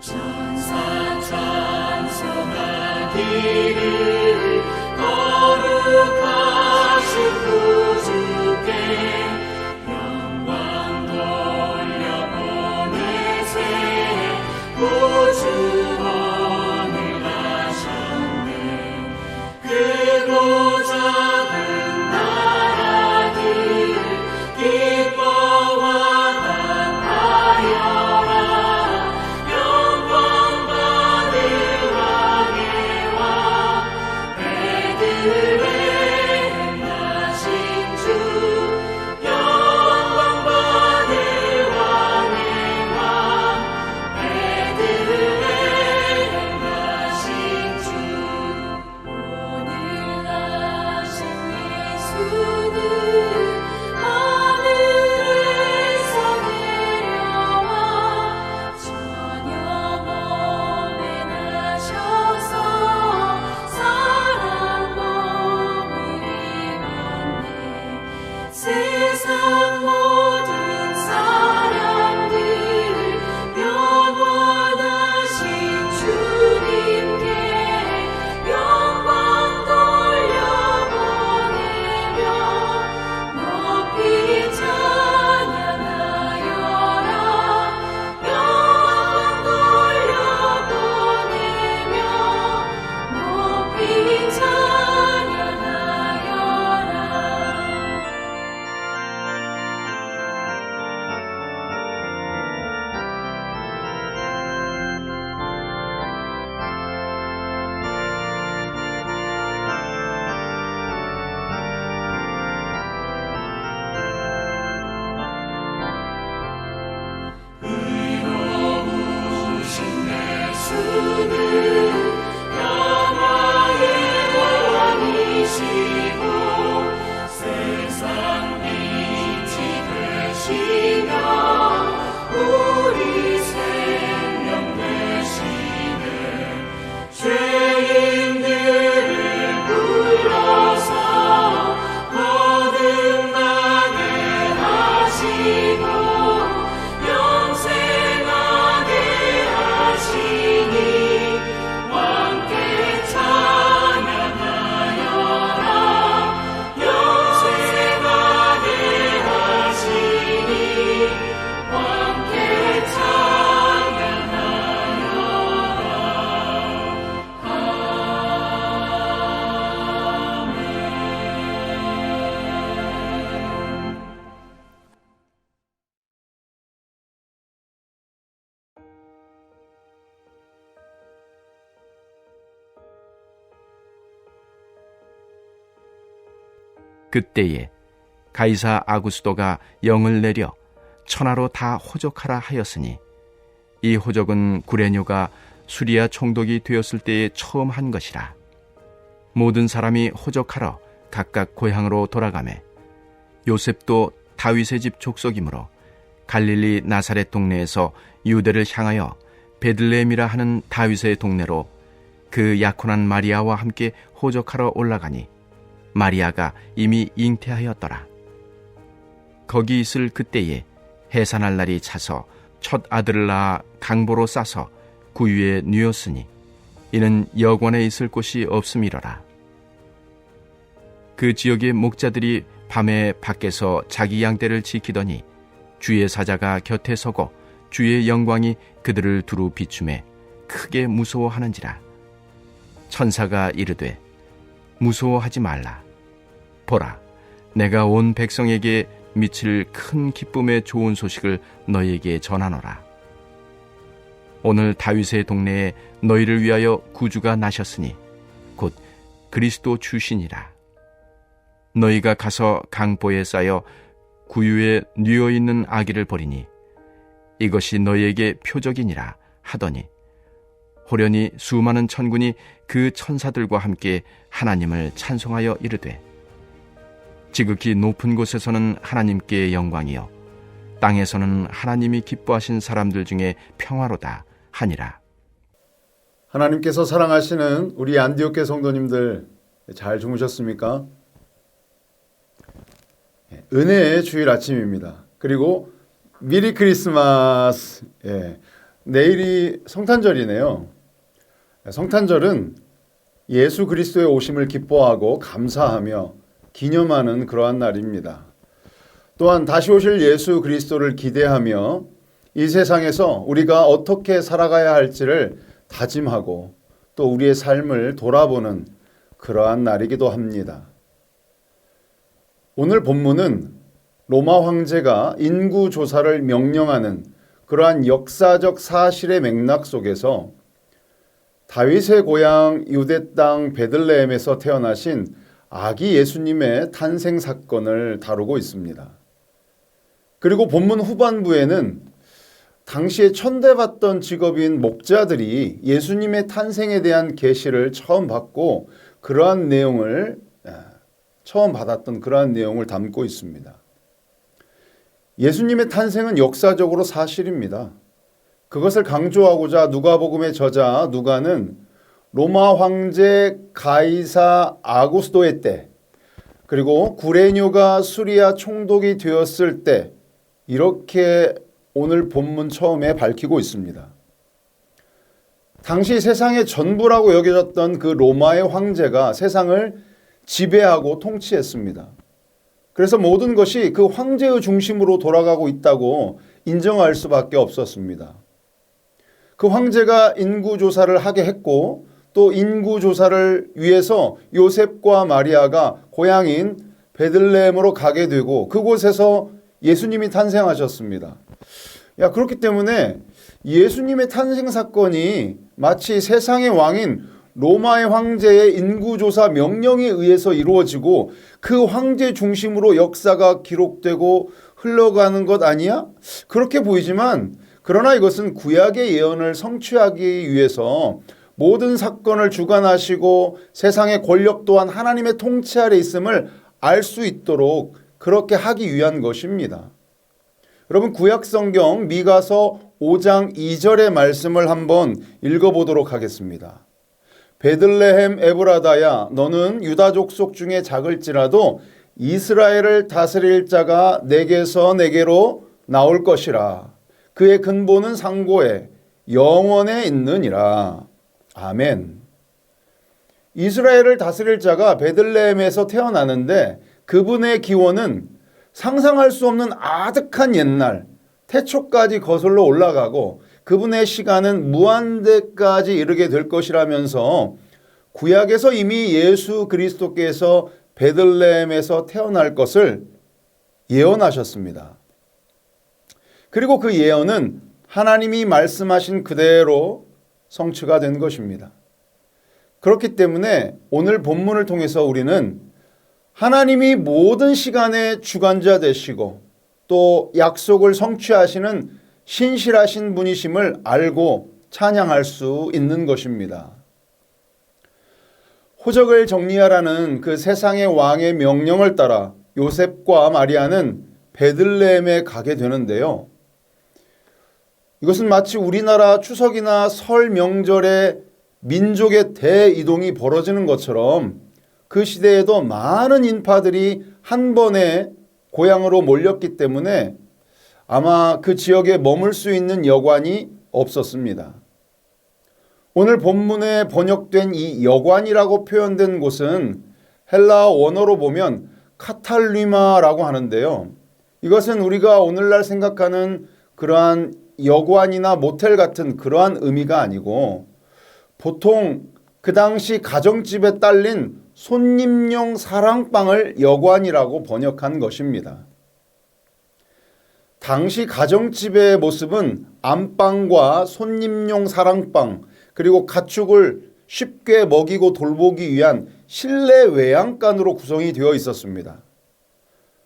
천사 찬송하기를 거룩하신 구주께 영광 돌려보내세 구주원을 하셨네. 크고 작은 나라들 기뻐와 답하여라. 영광 받을 왕의 왕 베들레헴 나신 주. 영광 받을 왕의 왕 베들레헴 나신 주. 오늘 나신 예수는 하늘에서 내려와 저녁 몸에 나셔서 사랑 몸을 입었네. 세상 모든 사람들 영원하신 주님께 영광 돌려보내며 높이 찬양하여라. 영광 돌려보내며 높이 찬양하여라. 의로우신 예수는 영화의 왕이시고 세상 빛이 되시며 우리 생명 되시네. 죄인들을 불러서 거듭나게 하시고 영생하게 하시니 왕께 찬양하여라. 영생하게 하시니 왕께 찬양하여라. 그때에 가이사 아구스도가 영을 내려 천하로 다 호적하라 하였으니 이 호적은 구레뇨가 수리아 총독이 되었을 때에 처음 한 것이라. 모든 사람이 호적하러 각각 고향으로 돌아가매 요셉도 다윗의 집 족속이므로 갈릴리 나사렛 동네에서 유대를 향하여 베들레헴이라 하는 다윗의 동네로 그 약혼한 마리아와 함께 호적하러 올라가니 마리아가 이미 잉태하였더라. 거기 있을 그때에 해산할 날이 차서 첫 아들을 낳아 강보로 싸서 구유에 누웠으니 이는 여관에 있을 곳이 없음이로라. 그 지역의 목자들이 밤에 밖에서 자기 양떼를 지키더니 주의 사자가 곁에 서고 주의 영광이 그들을 두루 비추매 크게 무서워하는지라. 천사가 이르되 무서워하지 말라. 보라, 내가 온 백성에게 미칠 큰 기쁨의 좋은 소식을 너희에게 전하노라. 오늘 다윗의 동네에 너희를 위하여 구주가 나셨으니 곧 그리스도 주시니라. 너희가 가서 강보에 쌓여 구유에 뉘어있는 아기를 보리니 이것이 너희에게 표적이니라 하더니 호련히 수많은 천군이 그 천사들과 함께 하나님을 찬송하여 이르되 지극히 높은 곳에서는 하나님께 영광이요 땅에서는 하나님이 기뻐하신 사람들 중에 평화로다 하니라. 하나님께서 사랑하시는 우리 안디옥교 성도님들 잘 주무셨습니까? 은혜의 주일 아침입니다. 그리고 미리 크리스마스. 내일이 성탄절이네요. 성탄절은 예수 그리스도의 오심을 기뻐하고 감사하며 기념하는 그러한 날입니다. 또한 다시 오실 예수 그리스도를 기대하며 이 세상에서 우리가 어떻게 살아가야 할지를 다짐하고 또 우리의 삶을 돌아보는 그러한 날이기도 합니다. 오늘 본문은 로마 황제가 인구 조사를 명령하는 그러한 역사적 사실의 맥락 속에서 다윗의 고향 유대 땅 베들레헴에서 태어나신 아기 예수님의 탄생 사건을 다루고 있습니다. 그리고 본문 후반부에는 당시에 천대받던 직업인 목자들이 예수님의 탄생에 대한 계시를 처음 받고 처음 받았던 그러한 내용을 담고 있습니다. 예수님의 탄생은 역사적으로 사실입니다. 그것을 강조하고자 누가복음의 저자 누가는 로마 황제 가이사 아구스도의 때, 그리고 구레뇨가 수리아 총독이 되었을 때, 이렇게 오늘 본문 처음에 밝히고 있습니다. 당시 세상의 전부라고 여겨졌던 그 로마의 황제가 세상을 지배하고 통치했습니다. 그래서 모든 것이 그 황제의 중심으로 돌아가고 있다고 인정할 수밖에 없었습니다. 그 황제가 인구조사를 하게 했고 또 인구조사를 위해서 요셉과 마리아가 고향인 베들레헴으로 가게 되고 그곳에서 예수님이 탄생하셨습니다. 그렇기 때문에 예수님의 탄생 사건이 마치 세상의 왕인 로마의 황제의 인구조사 명령에 의해서 이루어지고 그 황제 중심으로 역사가 기록되고 흘러가는 것 아니야? 그렇게 보이지만 그러나 이것은 구약의 예언을 성취하기 위해서 모든 사건을 주관하시고 세상의 권력 또한 하나님의 통치 아래 있음을 알 수 있도록 그렇게 하기 위한 것입니다. 여러분 구약 성경 미가서 5장 2절의 말씀을 한번 읽어보도록 하겠습니다. 베들레헴 에브라다야 너는 유다 족속 중에 작을지라도 이스라엘을 다스릴 자가 내게서 내게로 나올 것이라. 그의 근본은 상고에 영원에 있느니라. 아멘. 이스라엘을 다스릴 자가 베들레헴에서 태어나는데 그분의 기원은 상상할 수 없는 아득한 옛날 태초까지 거슬러 올라가고 그분의 시간은 무한대까지 이르게 될 것이라면서 구약에서 이미 예수 그리스도께서 베들레헴에서 태어날 것을 예언하셨습니다. 그리고 그 예언은 하나님이 말씀하신 그대로 성취가 된 것입니다. 그렇기 때문에 오늘 본문을 통해서 우리는 하나님이 모든 시간의 주관자 되시고 또 약속을 성취하시는 신실하신 분이심을 알고 찬양할 수 있는 것입니다. 호적을 정리하라는 그 세상의 왕의 명령을 따라 요셉과 마리아는 베들레헴에 가게 되는데요. 이것은 마치 우리나라 추석이나 설 명절에 민족의 대이동이 벌어지는 것처럼 그 시대에도 많은 인파들이 한 번에 고향으로 몰렸기 때문에 아마 그 지역에 머물 수 있는 여관이 없었습니다. 오늘 본문에 번역된 이 여관이라고 표현된 곳은 헬라어 원어로 보면 카탈리마라고 하는데요. 이것은 우리가 오늘날 생각하는 그러한 여관이나 모텔 같은 그러한 의미가 아니고 보통 그 당시 가정집에 딸린 손님용 사랑방을 여관이라고 번역한 것입니다. 당시 가정집의 모습은 안방과 손님용 사랑방 그리고 가축을 쉽게 먹이고 돌보기 위한 실내 외양간으로 구성이 되어 있었습니다.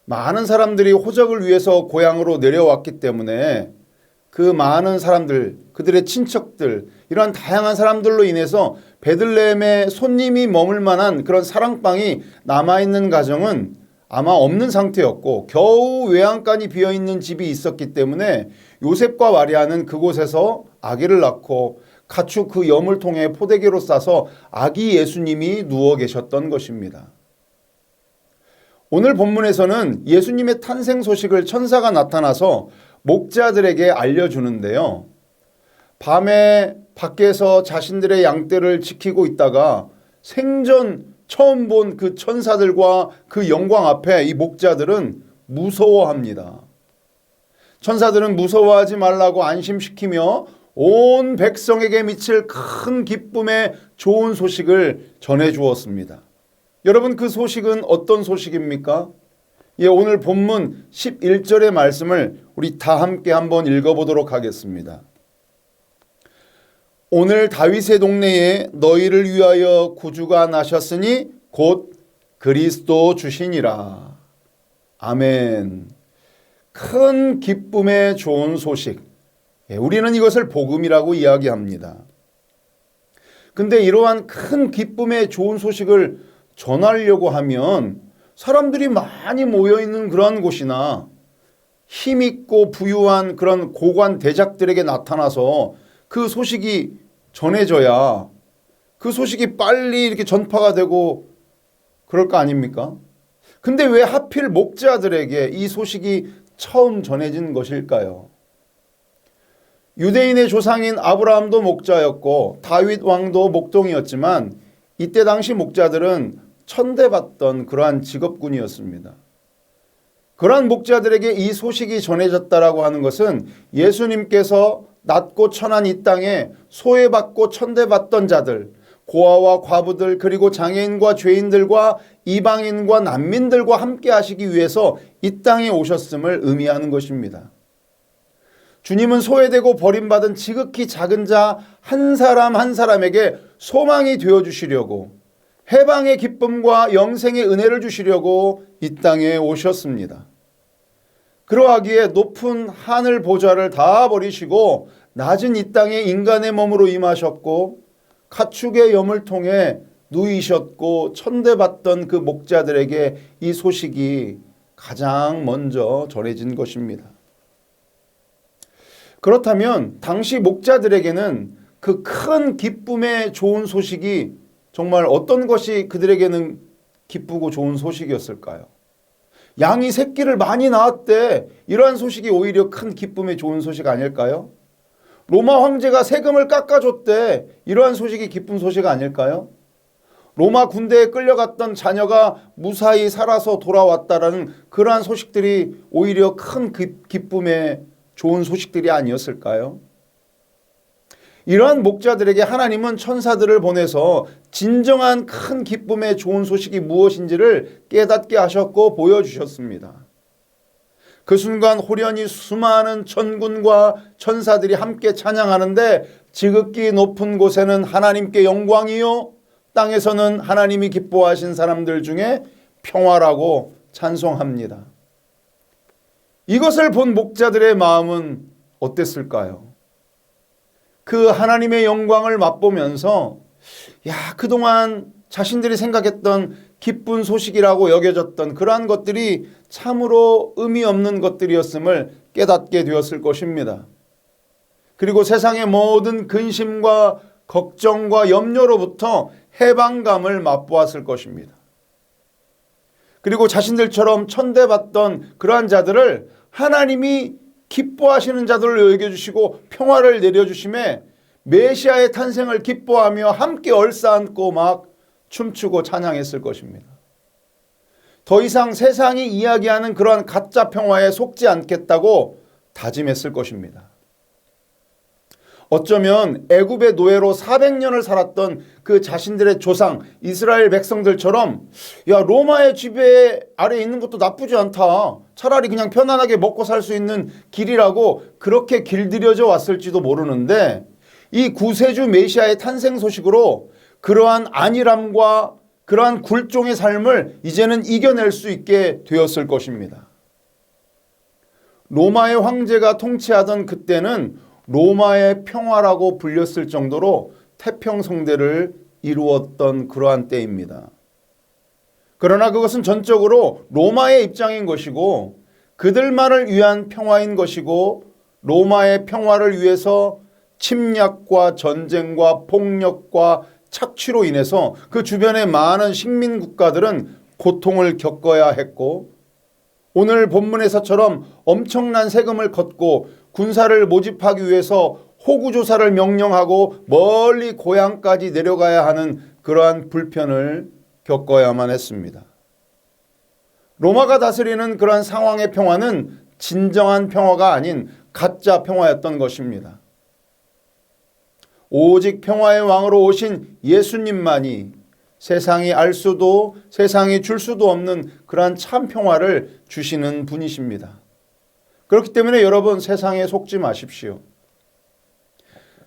많은 사람들이 호적을 위해서 고향으로 내려왔기 때문에 그 많은 사람들, 그들의 친척들, 이런 다양한 사람들로 인해서 베들레헴에 손님이 머물 만한 그런 사랑방이 남아있는 가정은 아마 없는 상태였고 겨우 외양간이 비어있는 집이 있었기 때문에 요셉과 마리아는 그곳에서 아기를 낳고 가축 그 염을 통해 포대기로 싸서 아기 예수님이 누워 계셨던 것입니다. 오늘 본문에서는 예수님의 탄생 소식을 천사가 나타나서 목자들에게 알려주는데요. 밤에 밖에서 자신들의 양떼를 지키고 있다가 생전 처음 본 그 천사들과 그 영광 앞에 이 목자들은 무서워합니다. 천사들은 무서워하지 말라고 안심시키며 온 백성에게 미칠 큰 기쁨의 좋은 소식을 전해 주었습니다. 여러분, 그 소식은 어떤 소식입니까? 오늘 본문 11절의 말씀을 우리 다 함께 한번 읽어보도록 하겠습니다. 오늘 다윗의 동네에 너희를 위하여 구주가 나셨으니 곧 그리스도 주시니라. 아멘. 큰 기쁨의 좋은 소식. 우리는 이것을 복음이라고 이야기합니다. 근데 이러한 큰 기쁨의 좋은 소식을 전하려고 하면 사람들이 많이 모여있는 그러한 곳이나 힘있고 부유한 그런 고관 대작들에게 나타나서 그 소식이 전해져야 그 소식이 빨리 이렇게 전파가 되고 그럴 거 아닙니까? 근데 왜 하필 목자들에게 이 소식이 처음 전해진 것일까요? 유대인의 조상인 아브라함도 목자였고 다윗 왕도 목동이었지만 이때 당시 목자들은 천대받던 그러한 직업군이었습니다. 그러한 목자들에게 이 소식이 전해졌다라고 하는 것은 예수님께서 낮고 천한 이 땅에 소외받고 천대받던 자들, 고아와 과부들, 그리고 장애인과 죄인들과 이방인과 난민들과 함께 하시기 위해서 이 땅에 오셨음을 의미하는 것입니다. 주님은 소외되고 버림받은 지극히 작은 자 한 사람 한 사람에게 소망이 되어주시려고, 해방의 기쁨과 영생의 은혜를 주시려고 이 땅에 오셨습니다. 그러하기에 높은 하늘 보좌를 다 버리시고 낮은 이 땅에 인간의 몸으로 임하셨고 가축의 염을 통해 누이셨고 천대받던 그 목자들에게 이 소식이 가장 먼저 전해진 것입니다. 그렇다면 당시 목자들에게는 그 큰 기쁨의 좋은 소식이 정말 어떤 것이 그들에게는 기쁘고 좋은 소식이었을까요? 양이 새끼를 많이 낳았대. 이러한 소식이 오히려 큰 기쁨의 좋은 소식 아닐까요? 로마 황제가 세금을 깎아줬대. 이러한 소식이 기쁜 소식 아닐까요? 로마 군대에 끌려갔던 자녀가 무사히 살아서 돌아왔다라는 그러한 소식들이 오히려 큰 기쁨의 좋은 소식들이 아니었을까요? 이러한 목자들에게 하나님은 천사들을 보내서 진정한 큰 기쁨의 좋은 소식이 무엇인지를 깨닫게 하셨고 보여주셨습니다. 그 순간 호련히 수많은 천군과 천사들이 함께 찬양하는데 지극히 높은 곳에는 하나님께 영광이요 땅에서는 하나님이 기뻐하신 사람들 중에 평화라고 찬송합니다. 이것을 본 목자들의 마음은 어땠을까요? 그 하나님의 영광을 맛보면서 그동안 자신들이 생각했던 기쁜 소식이라고 여겨졌던 그러한 것들이 참으로 의미 없는 것들이었음을 깨닫게 되었을 것입니다. 그리고 세상의 모든 근심과 걱정과 염려로부터 해방감을 맛보았을 것입니다. 그리고 자신들처럼 천대받던 그러한 자들을 하나님이 기뻐하시는 자들을 여겨주시고 평화를 내려주심에 메시아의 탄생을 기뻐하며 함께 얼싸안고 막 춤추고 찬양했을 것입니다. 더 이상 세상이 이야기하는 그러한 가짜 평화에 속지 않겠다고 다짐했을 것입니다. 어쩌면 애굽의 노예로 400년을 살았던 그 자신들의 조상 이스라엘 백성들처럼 로마의 지배 아래에 있는 것도 나쁘지 않다. 차라리 그냥 편안하게 먹고 살 수 있는 길이라고 그렇게 길들여져 왔을지도 모르는데 이 구세주 메시아의 탄생 소식으로 그러한 안일함과 그러한 굴종의 삶을 이제는 이겨낼 수 있게 되었을 것입니다. 로마의 황제가 통치하던 그때는 로마의 평화라고 불렸을 정도로 태평성대를 이루었던 그러한 때입니다. 그러나 그것은 전적으로 로마의 입장인 것이고 그들만을 위한 평화인 것이고 로마의 평화를 위해서 침략과 전쟁과 폭력과 착취로 인해서 그 주변의 많은 식민 국가들은 고통을 겪어야 했고 오늘 본문에서처럼 엄청난 세금을 걷고 군사를 모집하기 위해서 호구조사를 명령하고 멀리 고향까지 내려가야 하는 그러한 불편을 겪어야만 했습니다. 로마가 다스리는 그러한 상황의 평화는 진정한 평화가 아닌 가짜 평화였던 것입니다. 오직 평화의 왕으로 오신 예수님만이 세상이 알 수도 세상이 줄 수도 없는 그러한 참 평화를 주시는 분이십니다. 그렇기 때문에 여러분, 세상에 속지 마십시오.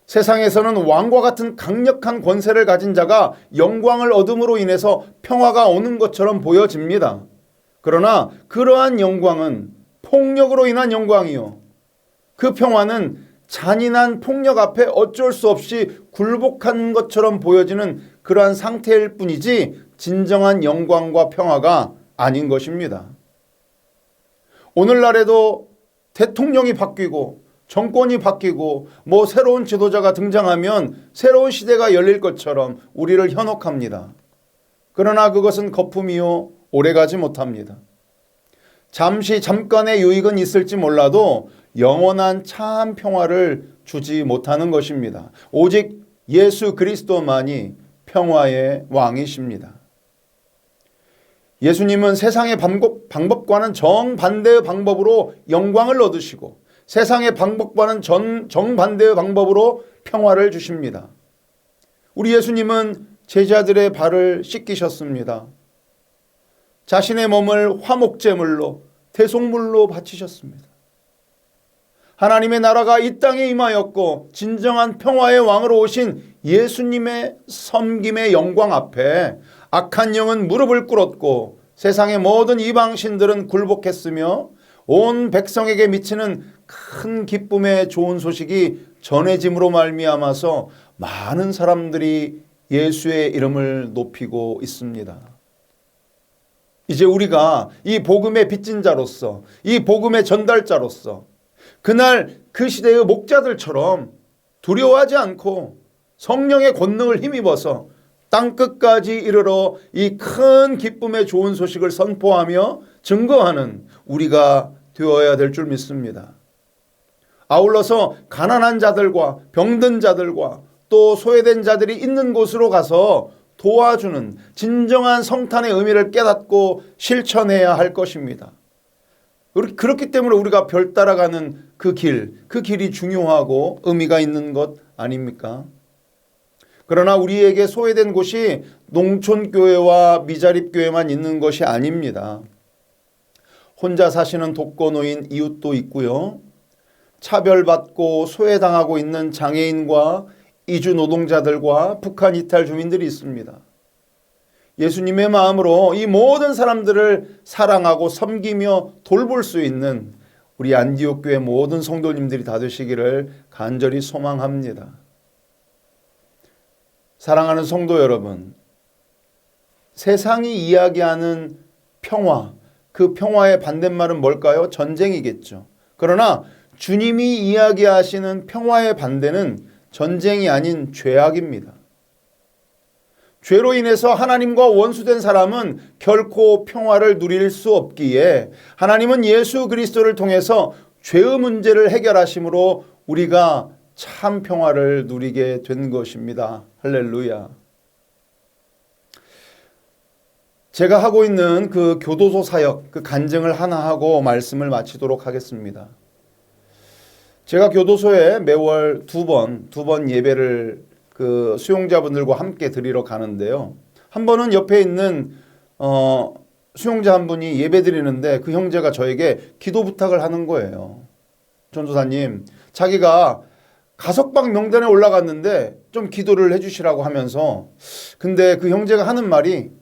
세상에서는 왕과 같은 강력한 권세를 가진 자가 영광을 얻음으로 인해서 평화가 오는 것처럼 보여집니다. 그러나 그러한 영광은 폭력으로 인한 영광이요, 그 평화는 잔인한 폭력 앞에 어쩔 수 없이 굴복한 것처럼 보여지는 그러한 상태일 뿐이지 진정한 영광과 평화가 아닌 것입니다. 오늘날에도 대통령이 바뀌고 정권이 바뀌고 새로운 지도자가 등장하면 새로운 시대가 열릴 것처럼 우리를 현혹합니다. 그러나 그것은 거품이요, 오래가지 못합니다. 잠깐의 유익은 있을지 몰라도 영원한 참 평화를 주지 못하는 것입니다. 오직 예수 그리스도만이 평화의 왕이십니다. 예수님은 세상의 방법과는 정반대의 방법으로 영광을 얻으시고 세상의 방법과는 정반대의 방법으로 평화를 주십니다. 우리 예수님은 제자들의 발을 씻기셨습니다. 자신의 몸을 화목제물로 대속물로 바치셨습니다. 하나님의 나라가 이 땅에 임하였고 진정한 평화의 왕으로 오신 예수님의 섬김의 영광 앞에 악한 영은 무릎을 꿇었고 세상의 모든 이방신들은 굴복했으며 온 백성에게 미치는 큰 기쁨의 좋은 소식이 전해짐으로 말미암아서 많은 사람들이 예수의 이름을 높이고 있습니다. 이제 우리가 이 복음의 빚진 자로서, 이 복음의 전달자로서 그날 그 시대의 목자들처럼 두려워하지 않고 성령의 권능을 힘입어서 땅끝까지 이르러 이 큰 기쁨의 좋은 소식을 선포하며 증거하는 우리가 되어야 될 줄 믿습니다. 아울러서 가난한 자들과 병든 자들과 또 소외된 자들이 있는 곳으로 가서 도와주는 진정한 성탄의 의미를 깨닫고 실천해야 할 것입니다. 그렇기 때문에 우리가 별 따라가는 그 길이 중요하고 의미가 있는 것 아닙니까? 그러나 우리에게 소외된 곳이 농촌교회와 미자립교회만 있는 것이 아닙니다. 혼자 사시는 독거노인 이웃도 있고요. 차별받고 소외당하고 있는 장애인과 이주 노동자들과 북한 이탈 주민들이 있습니다. 예수님의 마음으로 이 모든 사람들을 사랑하고 섬기며 돌볼 수 있는 우리 안디옥 교회 모든 성도님들이 다 되시기를 간절히 소망합니다. 사랑하는 성도 여러분, 세상이 이야기하는 평화, 그 평화의 반대말은 뭘까요? 전쟁이겠죠. 그러나 주님이 이야기하시는 평화의 반대는 전쟁이 아닌 죄악입니다. 죄로 인해서 하나님과 원수된 사람은 결코 평화를 누릴 수 없기에 하나님은 예수 그리스도를 통해서 죄의 문제를 해결하심으로 우리가 참 평화를 누리게 된 것입니다. 할렐루야. 제가 하고 있는 그 교도소 사역, 그 간증을 하나 하고 말씀을 마치도록 하겠습니다. 제가 교도소에 매월 두 번 예배를 그 수용자분들과 함께 드리러 가는데요. 한 번은 옆에 있는 수용자 한 분이 예배 드리는데 그 형제가 저에게 기도 부탁을 하는 거예요. 전도사님, 자기가 가석방 명단에 올라갔는데 좀 기도를 해주시라고 하면서, 근데 그 형제가 하는 말이,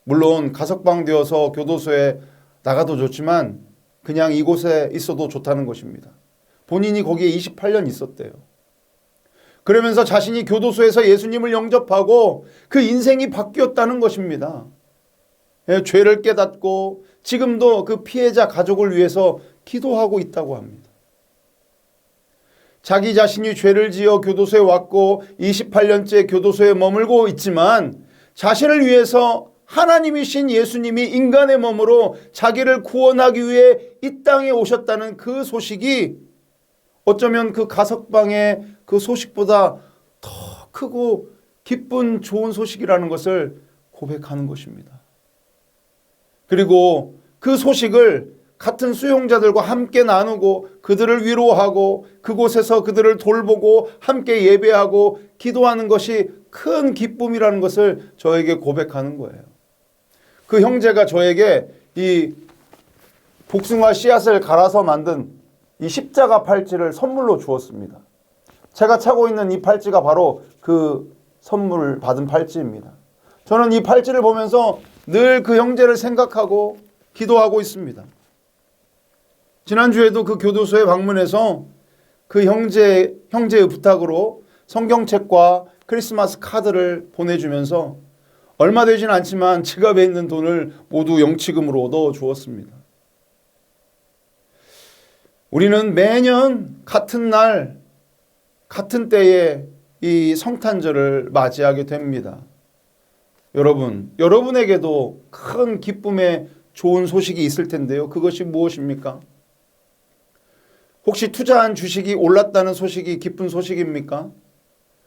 물론 가석방 되어서 교도소에 나가도 좋지만 그냥 이곳에 있어도 좋다는 것입니다. 본인이 거기에 28년 있었대요. 그러면서 자신이 교도소에서 예수님을 영접하고 그 인생이 바뀌었다는 것입니다. 죄를 깨닫고 지금도 그 피해자 가족을 위해서 기도하고 있다고 합니다. 자기 자신이 죄를 지어 교도소에 왔고 28년째 교도소에 머물고 있지만 자신을 위해서 하나님이신 예수님이 인간의 몸으로 자기를 구원하기 위해 이 땅에 오셨다는 그 소식이 어쩌면 그 가석방에 그 소식보다 더 크고 기쁜 좋은 소식이라는 것을 고백하는 것입니다. 그리고 그 소식을 같은 수용자들과 함께 나누고 그들을 위로하고 그곳에서 그들을 돌보고 함께 예배하고 기도하는 것이 큰 기쁨이라는 것을 저에게 고백하는 거예요. 그 형제가 저에게 이 복숭아 씨앗을 갈아서 만든 이 십자가 팔찌를 선물로 주었습니다. 제가 차고 있는 이 팔찌가 바로 그 선물 받은 팔찌입니다. 저는 이 팔찌를 보면서 늘 그 형제를 생각하고 기도하고 있습니다. 지난주에도 그 교도소에 방문해서 그 형제의 부탁으로 성경책과 크리스마스 카드를 보내주면서 얼마 되진 않지만 지갑에 있는 돈을 모두 영치금으로 얻어 주었습니다. 우리는 매년 같은 날, 같은 때에 이 성탄절을 맞이하게 됩니다. 여러분에게도 큰 기쁨의 좋은 소식이 있을 텐데요. 그것이 무엇입니까? 혹시 투자한 주식이 올랐다는 소식이 기쁜 소식입니까?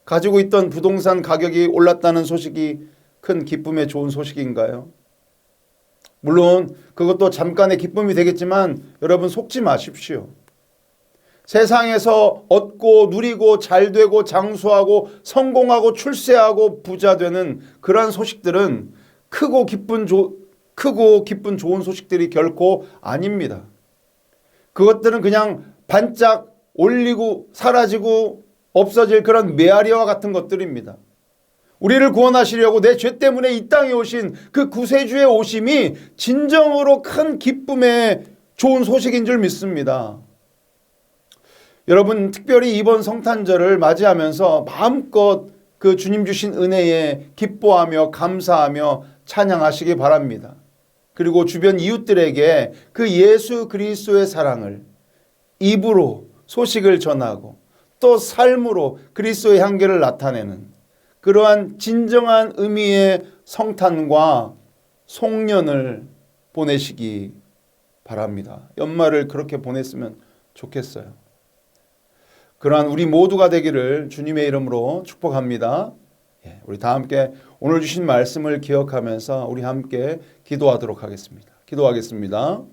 가지고 있던 부동산 가격이 올랐다는 소식이 큰 기쁨의 좋은 소식인가요? 물론 그것도 잠깐의 기쁨이 되겠지만 여러분 속지 마십시오. 세상에서 얻고 누리고 잘되고 장수하고 성공하고 출세하고 부자 되는 그러한 소식들은 크고 기쁜 좋은 소식들이 결코 아닙니다. 그것들은 그냥 반짝 올리고 사라지고 없어질 그런 메아리와 같은 것들입니다. 우리를 구원하시려고 내 죄 때문에 이 땅에 오신 그 구세주의 오심이 진정으로 큰 기쁨의 좋은 소식인 줄 믿습니다. 여러분 특별히 이번 성탄절을 맞이하면서 마음껏 그 주님 주신 은혜에 기뻐하며 감사하며 찬양하시기 바랍니다. 그리고 주변 이웃들에게 그 예수 그리스도의 사랑을 입으로 소식을 전하고 또 삶으로 그리스도의 향기를 나타내는 그러한 진정한 의미의 성탄과 송년을 보내시기 바랍니다. 연말을 그렇게 보냈으면 좋겠어요. 그러한 우리 모두가 되기를 주님의 이름으로 축복합니다. 우리 다 함께 오늘 주신 말씀을 기억하면서 우리 함께 기도하도록 하겠습니다. 기도하겠습니다.